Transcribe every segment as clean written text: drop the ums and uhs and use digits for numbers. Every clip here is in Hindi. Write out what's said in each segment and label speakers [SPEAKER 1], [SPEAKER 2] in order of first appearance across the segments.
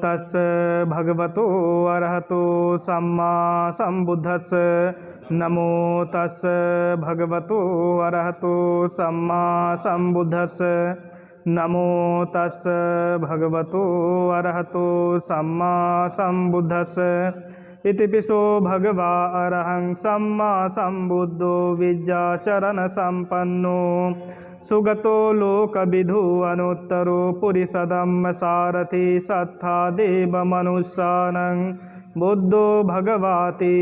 [SPEAKER 1] तस् भगवतो अरहतो सम्मा सम्बुद्धस्। नमो तस् भगवतो अरहतो सम्मा सम्बुद्धस्। नमो तस् भगवतो अरहतो सम्मा सम्बुद्धस्। इतिपिसो भगवा अरहं सम्मा सम्बुद्धो विद्याचरण संपन्नो सुगतो लोकविदु अनुत्तरो पुरिसदम्म सारथि सत्था देव मनुष्यानं बुद्धो भगवाति।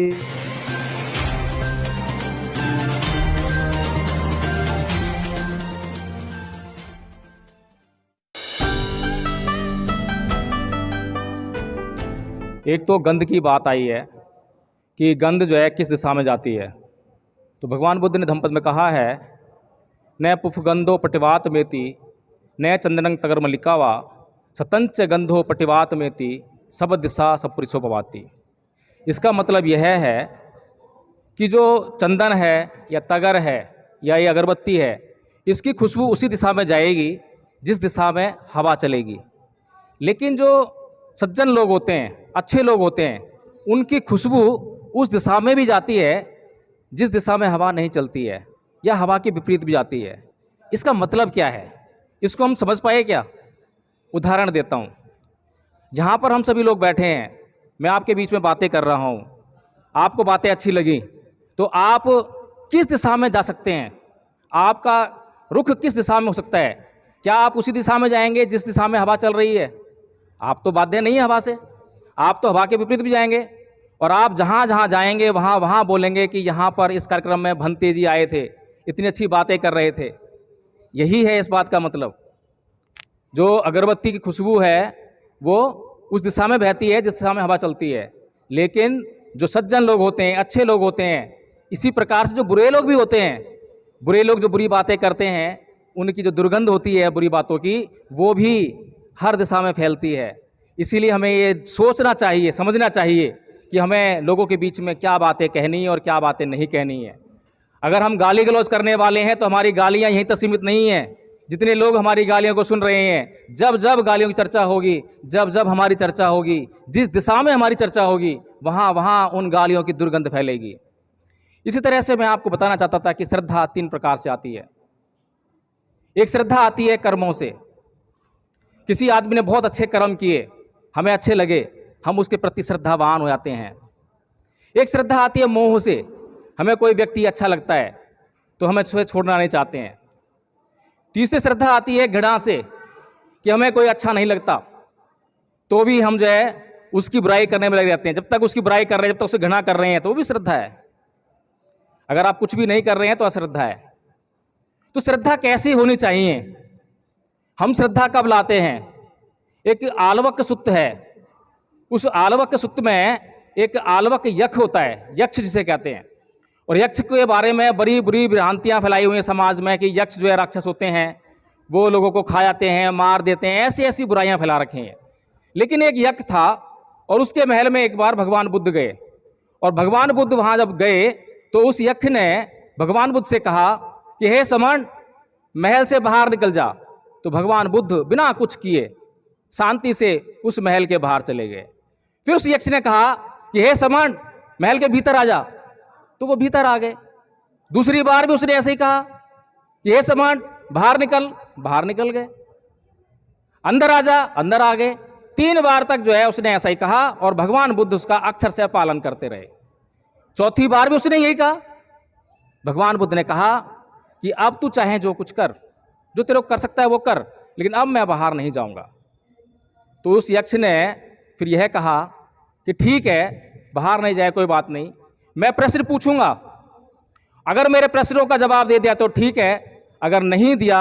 [SPEAKER 2] एक तो गंध की बात आई है कि गंध जो है किस दिशा में जाती है। तो भगवान बुद्ध ने धम्मपद में कहा है, न पुफगंधो पटिवात मेति न चंदनं तगर मल्लिकावा सतंच गंधो पटिवात मेति सब दिशा सपुरिसो भवाति। इसका मतलब यह है कि जो चंदन है या तगर है या ये अगरबत्ती है, इसकी खुशबू उसी दिशा में जाएगी जिस दिशा में हवा चलेगी। लेकिन जो सज्जन लोग होते हैं, अच्छे लोग होते हैं, उनकी खुशबू उस दिशा में भी जाती है जिस दिशा में हवा नहीं चलती है या हवा के विपरीत भी जाती है। इसका मतलब क्या है, इसको हम समझ पाए क्या? उदाहरण देता हूँ। जहाँ पर हम सभी लोग बैठे हैं, मैं आपके बीच में बातें कर रहा हूँ, आपको बातें अच्छी लगी तो आप किस दिशा में जा सकते हैं? आपका रुख किस दिशा में हो सकता है? क्या आप उसी दिशा में जाएंगे जिस दिशा में हवा चल रही है? आप तो बाध्य नहीं है हवा से, आप तो हवा के विपरीत भी जाएंगे। और आप जहाँ जहाँ जाएंगे वहाँ बोलेंगे कि यहाँ पर इस कार्यक्रम में भंते जी आए थे, इतनी अच्छी बातें कर रहे थे। यही है इस बात का मतलब। जो अगरबत्ती की खुशबू है वो उस दिशा में बहती है जिस दिशा में हवा चलती है। लेकिन जो सज्जन लोग होते हैं, अच्छे लोग होते हैं, इसी प्रकार से जो बुरे लोग भी होते हैं, बुरे लोग जो बुरी बातें करते हैं, उनकी जो दुर्गंध होती है बुरी बातों की, वो भी हर दिशा में फैलती है। इसीलिए हमें ये सोचना चाहिए, समझना चाहिए कि हमें लोगों के बीच में क्या बातें कहनी है और क्या बातें नहीं कहनी है। अगर हम गाली गलौज करने वाले हैं तो हमारी गालियां यहीं तक सीमित नहीं हैं। जितने लोग हमारी गालियों को सुन रहे हैं, जब जब गालियों की चर्चा होगी, जब जब हमारी चर्चा होगी, जिस दिशा में हमारी चर्चा होगी, वहाँ वहाँ उन गालियों की दुर्गंध फैलेगी। इसी तरह से मैं आपको बताना चाहता था कि श्रद्धा 3 प्रकार से आती है। एक श्रद्धा आती है कर्मों से। किसी आदमी ने बहुत अच्छे कर्म किए, हमें अच्छे लगे, हम उसके प्रति श्रद्धावान हो जाते हैं। एक श्रद्धा आती है मोह से। हमें कोई व्यक्ति अच्छा लगता है तो हमें उसे छोड़ना नहीं चाहते हैं। तीसरी श्रद्धा आती है घृणा से, कि हमें कोई अच्छा नहीं लगता तो भी हम जो है उसकी बुराई करने में लगे रहते हैं। जब तक उसकी बुराई कर रहे हैं, जब तक उसे घृणा कर रहे हैं, तो वो भी श्रद्धा है। अगर आप कुछ भी नहीं कर रहे हैं तो अश्रद्धा है। तो श्रद्धा कैसी होनी चाहिए? हम श्रद्धा कब लाते हैं? एक आलवक सूक्त है, उस आलवक सूक्त में एक आलवक यक्ष होता है, यक्ष जिसे कहते हैं। और यक्ष के बारे में बड़ी बुरी भ्रांतियां फैलाई हुई हैं समाज में कि यक्ष जो है राक्षस होते हैं, वो लोगों को खा जाते हैं, मार देते हैं, ऐसी ऐसी बुराइयां फैला रखी हैं। लेकिन एक यक्ष था और उसके महल में एक बार भगवान बुद्ध गए। और भगवान बुद्ध वहाँ जब गए तो उस यक्ष ने भगवान बुद्ध से कहा कि हे समण, महल से बाहर निकल जा। तो भगवान बुद्ध बिना कुछ किए शांति से उस महल के बाहर चले गए। फिर उस यक्ष ने कहा कि हे समण, महल के भीतर आ जा। तो वो भीतर आ गए। दूसरी बार भी उसने ऐसे ही कहा कि हे समण, बाहर निकल, बाहर निकल गए। अंदर आ जा, अंदर आ गए। 3 बार तक जो है उसने ऐसा ही कहा और भगवान बुद्ध उसका अक्षर से पालन करते रहे। चौथी बार भी उसने यही कहा। भगवान बुद्ध ने कहा कि अब तू चाहे जो कुछ कर, जो तेरे को कर सकता है वो कर, लेकिन अब मैं बाहर नहीं जाऊंगा। तो उस यक्ष ने फिर यह कहा कि ठीक है, बाहर नहीं जाए कोई बात नहीं, मैं प्रश्न पूछूंगा, अगर मेरे प्रश्नों का जवाब दे दिया तो ठीक है, अगर नहीं दिया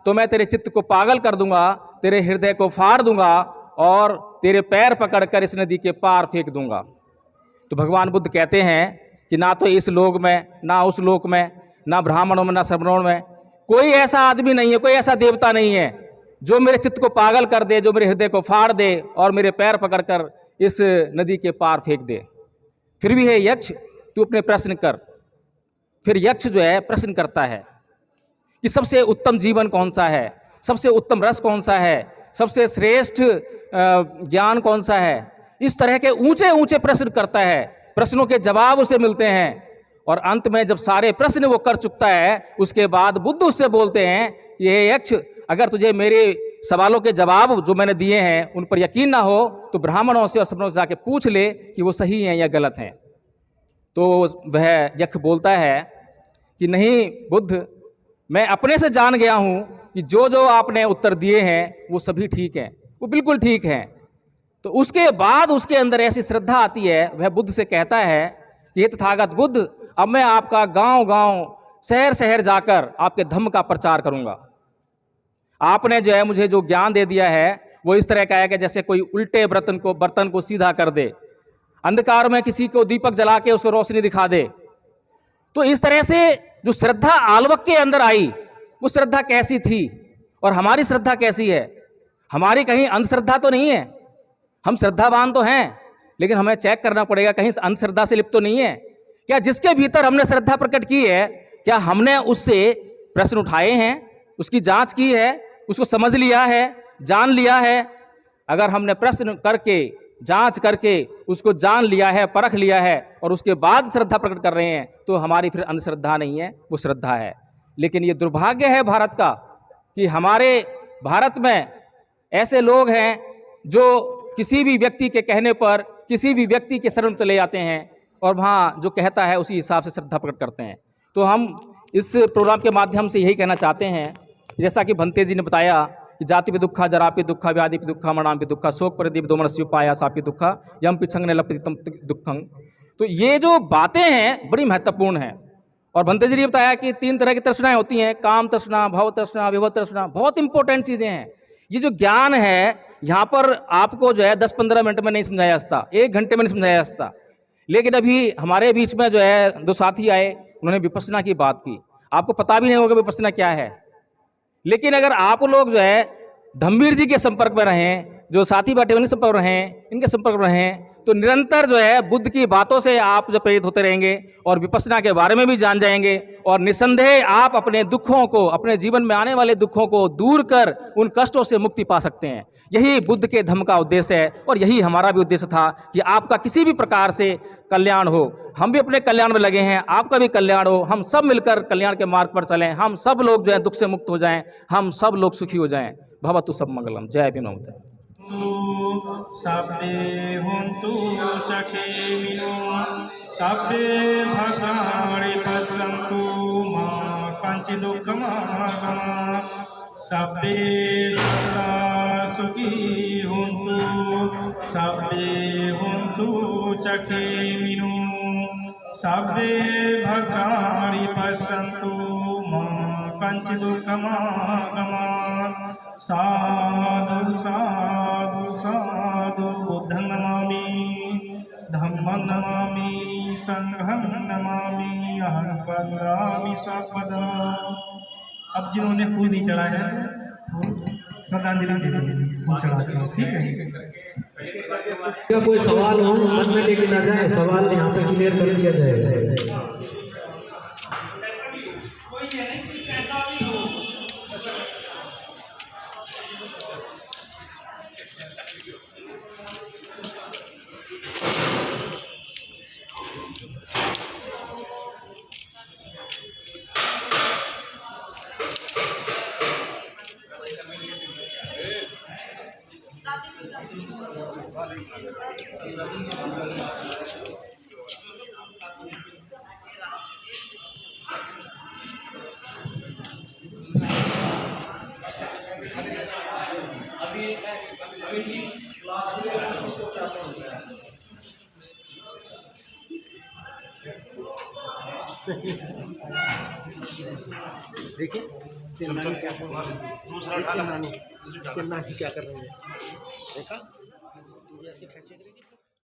[SPEAKER 2] तो मैं तेरे चित्त को पागल कर दूंगा, तेरे हृदय को फाड़ दूंगा और तेरे पैर पकड़कर इस नदी के पार फेंक दूंगा। तो भगवान बुद्ध कहते हैं कि ना तो इस लोक में, ना उस लोक में, ना ब्राह्मणों में, ना श्रमणों में कोई ऐसा आदमी नहीं है, कोई ऐसा देवता नहीं है जो मेरे चित्त को पागल कर दे, जो मेरे हृदय को फाड़ दे और मेरे पैर पकड़कर इस नदी के पार फेंक दे। फिर भी है यक्ष, तू अपने प्रश्न कर। फिर यक्ष जो है प्रश्न करता है कि सबसे उत्तम जीवन कौन सा है, सबसे उत्तम रस कौन सा है, सबसे श्रेष्ठ ज्ञान कौन सा है, इस तरह के ऊंचे ऊंचे प्रश्न करता है, प्रश्नों के जवाब उसे मिलते हैं। और अंत में जब सारे प्रश्न वो कर चुकता है, उसके बाद बुद्ध उससे बोलते हैं कि हे यक्ष, अगर तुझे मेरे सवालों के जवाब जो मैंने दिए हैं उन पर यकीन ना हो तो ब्राह्मणों से और सबनों से जाके पूछ ले कि वो सही हैं या गलत हैं। तो वह यक्ष बोलता है कि नहीं बुद्ध, मैं अपने से जान गया हूँ कि जो जो आपने उत्तर दिए हैं वो सभी ठीक हैं, वो बिल्कुल ठीक हैं। तो उसके बाद उसके अंदर ऐसी श्रद्धा आती है, वह बुद्ध से कहता है कि हे तथागत बुद्ध, अब मैं आपका गांव गांव शहर शहर जाकर आपके धम्म का प्रचार करूंगा। आपने जो है मुझे जो ज्ञान दे दिया है वो इस तरह का है कि जैसे कोई उल्टे बर्तन को सीधा कर दे, अंधकार में किसी को दीपक जला के उसको रोशनी दिखा दे। तो इस तरह से जो श्रद्धा आलवक के अंदर आई, वो श्रद्धा कैसी थी और हमारी श्रद्धा कैसी है? हमारी कहीं अंधश्रद्धा तो नहीं है, हम श्रद्धावान तो हैं, लेकिन हमें चेक करना पड़ेगा कहीं अंधश्रद्धा से लिप्त तो नहीं है क्या? जिसके भीतर हमने श्रद्धा प्रकट की है, क्या हमने उससे प्रश्न उठाए हैं, उसकी जांच की है, उसको समझ लिया है, जान लिया है? अगर हमने प्रश्न करके, जांच करके उसको जान लिया है, परख लिया है और उसके बाद श्रद्धा प्रकट कर रहे हैं, तो हमारी फिर अंधश्रद्धा नहीं है, वो श्रद्धा है। लेकिन ये दुर्भाग्य है भारत का कि हमारे भारत में ऐसे लोग हैं जो किसी भी व्यक्ति के कहने पर किसी भी व्यक्ति के शरण चले जाते हैं और वहाँ जो कहता है उसी हिसाब से श्रद्धा प्रकट करते हैं। तो हम इस प्रोग्राम के माध्यम से यही कहना चाहते हैं, जैसा कि भंते जी ने बताया कि जाति पे दुखा, जरा पे दुखा, व्याधि पे दुखा, मरणाम पे दुखा, शोक प्रदीप दोमनस्यु पाया सापी दुखा, यम पिछंग ने लपितम दुखंग। तो ये जो बातें हैं बड़ी महत्वपूर्ण हैं। और भंते जी ने बताया कि 3 तरह की तृष्णाएं होती हैं, काम तृष्णा, भव तृष्णा, विभव तृष्णा, बहुत इंपॉर्टेंट चीज़ें हैं। ये जो ज्ञान है यहाँ पर आपको जो है 10-15 मिनट में नहीं समझाया जाता, 1 घंटे में नहीं समझाया जाता। लेकिन अभी हमारे बीच में जो है 2 साथी आए, उन्होंने विपश्यना की बात की। आपको पता भी नहीं होगा विपश्यना क्या है, लेकिन अगर आप लोग जो है धम्मीर जी के संपर्क में रहें, जो साथी बैठे उनके संपर्क में रहें, इनके संपर्क में रहें, तो निरंतर जो है बुद्ध की बातों से आप जो प्रेरित होते रहेंगे और विपश्यना के बारे में भी जान जाएंगे। और निसंदेह आप अपने दुखों को, अपने जीवन में आने वाले दुखों को दूर कर उन कष्टों से मुक्ति पा सकते हैं। यही बुद्ध के धम्म का उद्देश्य है और यही हमारा भी उद्देश्य था कि आपका किसी भी प्रकार से कल्याण हो। हम भी अपने कल्याण में लगे हैं, आपका भी कल्याण हो, हम सब मिलकर कल्याण के मार्ग पर चलें, हम सब लोग जो है दुख से मुक्त हो जाएं, हम सब लोग सुखी हो जाएं। भवतु सब मंगलम। जय विनोद।
[SPEAKER 1] सब्बे हुन्तु चखेमिनो सब्बे भद्राणि पश्यन्तु मा कञ्चित् दुःखमागमात् सब्बे सदा सुखी हुन्तु सब्बे हुन्तु चखेमिनो सब्बे भद्राणि पश्यन्तु मा कञ्चित् दुःखमागमात्। साधु साधु साधु बुद्धं नमामि, धम्मं नमामि, संघं नमामि, अहं वदामि सर्वदा। अब जिन्होंने फूल नहीं चढ़ाया है श्रद्धांजलि दे दीजिए, फूल चढ़ा दो, ठीक है?
[SPEAKER 3] क्या कोई सवाल हो मन में लेके ना जाए, सवाल यहाँ पे क्लियर कर दिया जाएगा।
[SPEAKER 4] देखिए नानी क्या कर रही है, नानी क्या कर रही है, देखा? ऐसे खींचे